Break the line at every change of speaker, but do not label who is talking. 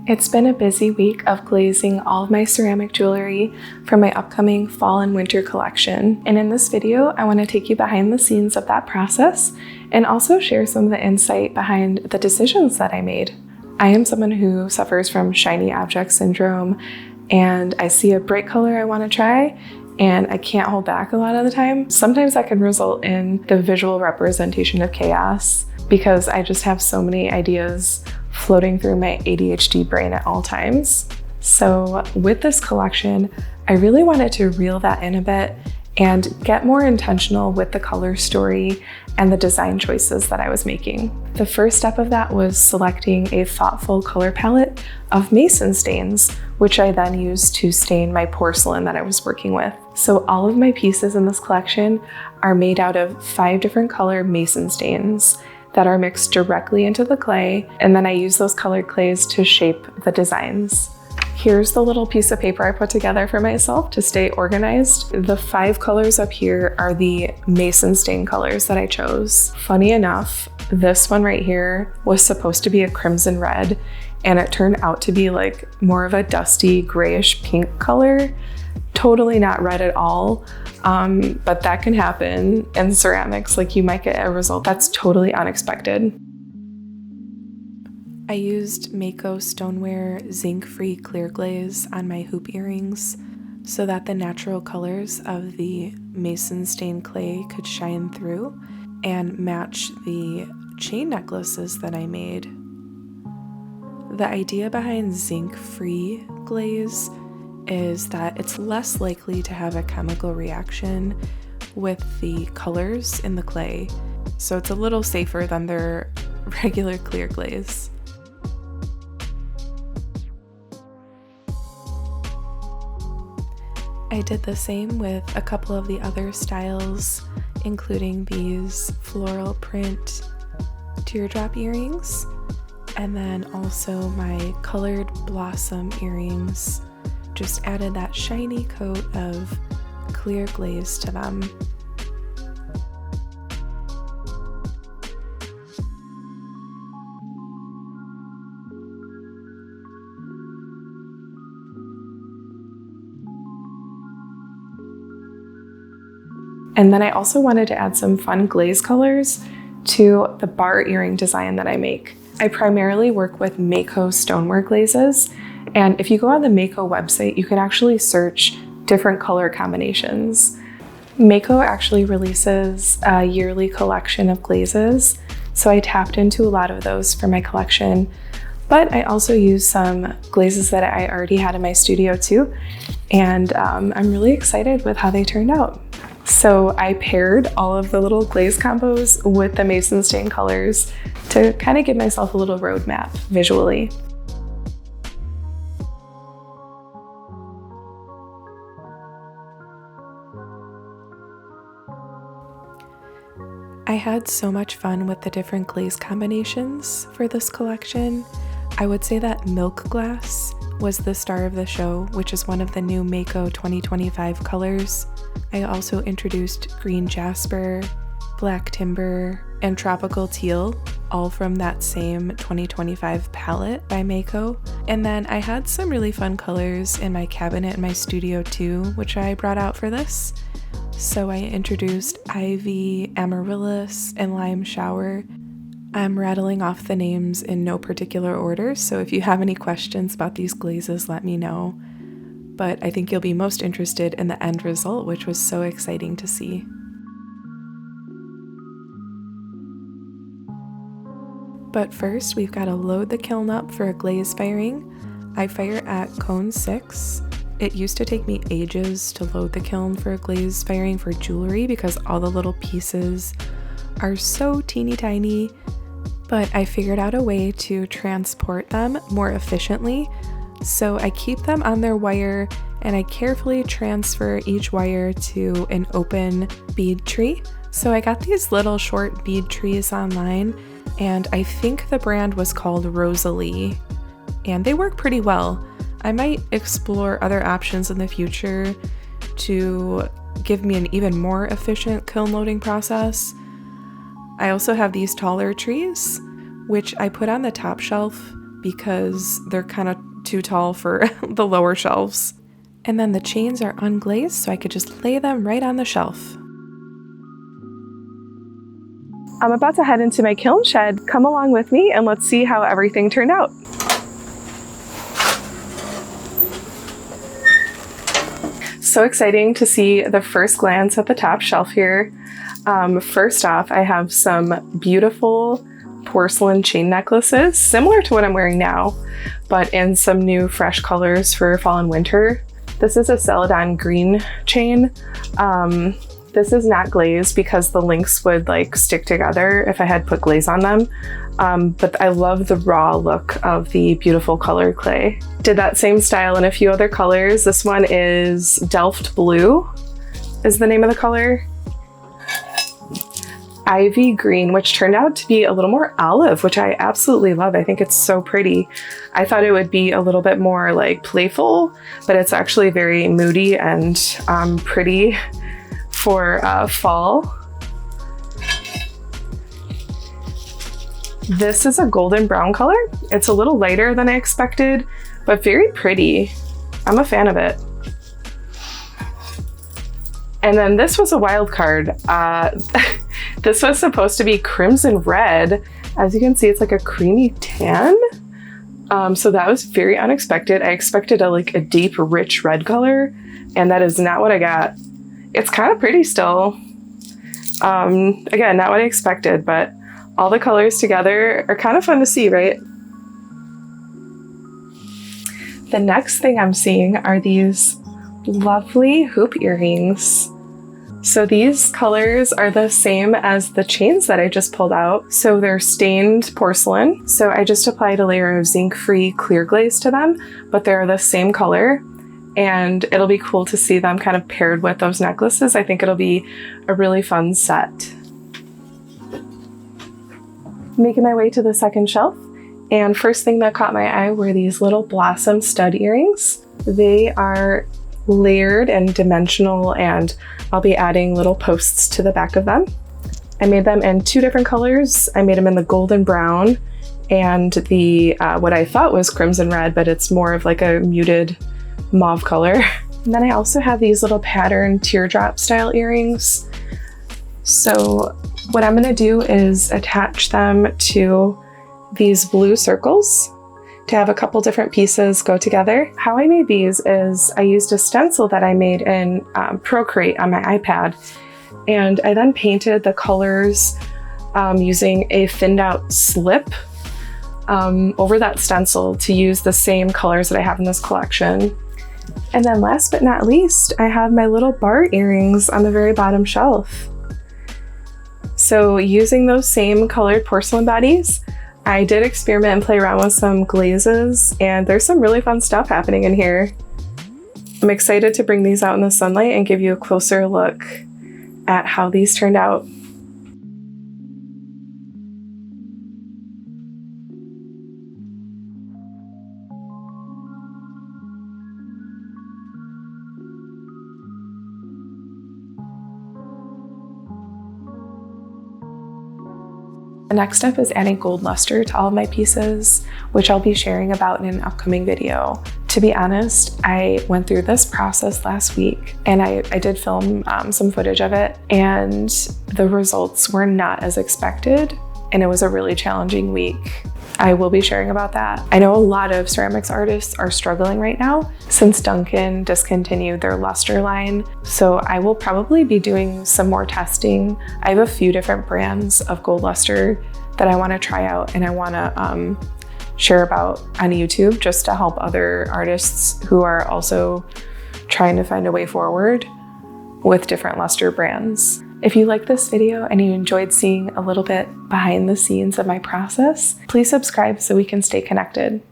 It's been a busy week of glazing all of my ceramic jewelry for my upcoming fall and winter collection. And in this video, I want to take you behind the scenes of that process and also share some of the insight behind the decisions that I made. I am someone who suffers from shiny object syndrome, and I see a bright color I want to try and I can't hold back a lot of the time. Sometimes that can result in the visual representation of chaos because I just have so many ideas floating through my ADHD brain at all times. So with this collection, I really wanted to reel that in a bit and get more intentional with the color story and the design choices that I was making. The first step of that was selecting a thoughtful color palette of mason stains, which I then used to stain my porcelain that I was working with. So all of my pieces in this collection are made out of 5 different color mason stains that are mixed directly into the clay, and then I use those colored clays to shape the designs. Here's the little piece of paper I put together for myself to stay organized. The 5 colors up here are the mason stain colors that I chose. Funny enough, this one right here was supposed to be a crimson red, and it turned out to be like more of a dusty grayish pink color. Totally not red at all, but that can happen in ceramics. Like, you might get a result that's totally unexpected. I used Mayco Stoneware zinc-free clear glaze on my hoop earrings so that the natural colors of the mason stained clay could shine through and match the chain necklaces that I made. The idea behind zinc-free glaze is that it's less likely to have a chemical reaction with the colors in the clay, so it's a little safer than their regular clear glaze. I did the same with a couple of the other styles, including these floral print teardrop earrings, and then also my colored blossom earrings. Just added that shiny coat of clear glaze to them. And then I also wanted to add some fun glaze colors to the bar earring design that I make. I primarily work with Mayco Stoneware glazes, and if you go on the Mayco website, you can actually search different color combinations. Mayco actually releases a yearly collection of glazes, so I tapped into a lot of those for my collection, but I also used some glazes that I already had in my studio too, and I'm really excited with how they turned out. So I paired all of the little glaze combos with the mason stain colors to kind of give myself a little roadmap visually. I had so much fun with the different glaze combinations for this collection. I would say that Milk Glass was the star of the show, which is one of the new Mayco 2025 colors. I also introduced Green Jasper, Black Timber, and Tropical Teal, all from that same 2025 palette by Mayco. And then I had some really fun colors in my cabinet in my studio too, which I brought out for this. So I introduced Ivy, Amaryllis, and Lime Shower. I'm rattling off the names in no particular order, so if you have any questions about these glazes, let me know. But I think you'll be most interested in the end result, which was so exciting to see. But first, we've got to load the kiln up for a glaze firing. I fire at cone 6. It used to take me ages to load the kiln for a glaze firing for jewelry because all the little pieces are so teeny tiny, but I figured out a way to transport them more efficiently. So I keep them on their wire and I carefully transfer each wire to an open bead tree. So I got these little short bead trees online, and I think the brand was called Rosalie, and they work pretty well. I might explore other options in the future to give me an even more efficient kiln loading process. I also have these taller trees, which I put on the top shelf because they're kind of too tall for the lower shelves. And then the chains are unglazed, so I could just lay them right on the shelf. I'm about to head into my kiln shed. Come along with me and let's see how everything turned out. So exciting to see the first glance at the top shelf here. First off, I have some beautiful porcelain chain necklaces, similar to what I'm wearing now, but in some new fresh colors for fall and winter. This is a celadon green chain. This is not glazed because the links would like stick together if I had put glaze on them. But I love the raw look of the beautiful colored clay. Did that same style in a few other colors. This one is Delft Blue is the name of the color. Ivy Green, which turned out to be a little more olive, which I absolutely love. I think it's so pretty. I thought it would be a little bit more like playful, but it's actually very moody and pretty for fall. This is a golden brown color. It's a little lighter than I expected, but very pretty. I'm a fan of it. And then this was a wild card. This was supposed to be crimson red. As you can see, it's like a creamy tan. So that was very unexpected. I expected a deep, rich red color, and that is not what I got. It's kind of pretty still. Again, not what I expected, but all the colors together are kind of fun to see, right? The next thing I'm seeing are these lovely hoop earrings. So these colors are the same as the chains that I just pulled out. So they're stained porcelain. So I just applied a layer of zinc-free clear glaze to them, but they're the same color. And it'll be cool to see them kind of paired with those necklaces. I think it'll be a really fun set. Making my way to the second shelf. And first thing that caught my eye were these little blossom stud earrings. They are layered and dimensional, and I'll be adding little posts to the back of them. I made them in two different colors. I made them in the golden brown and the what I thought was crimson red, but it's more of like a muted mauve color. And then I also have these little pattern teardrop style earrings. So what I'm gonna do is attach them to these blue circles to have a couple different pieces go together. How I made these is I used a stencil that I made in Procreate on my iPad, and I then painted the colors using a thinned out slip over that stencil to use the same colors that I have in this collection. And then last but not least, I have my little bar earrings on the very bottom shelf. So using those same colored porcelain bodies, I did experiment and play around with some glazes, and there's some really fun stuff happening in here. I'm excited to bring these out in the sunlight and give you a closer look at how these turned out. The next step is adding gold luster to all of my pieces, which I'll be sharing about in an upcoming video. To be honest, I went through this process last week, and I did film some footage of it, and the results were not as expected, and it was a really challenging week. I will be sharing about that. I know a lot of ceramics artists are struggling right now since Duncan discontinued their luster line, so I will probably be doing some more testing. I have a few different brands of gold luster that I want to try out and I want to share about on YouTube, just to help other artists who are also trying to find a way forward with different luster brands. If you liked this video and you enjoyed seeing a little bit behind the scenes of my process, please subscribe so we can stay connected.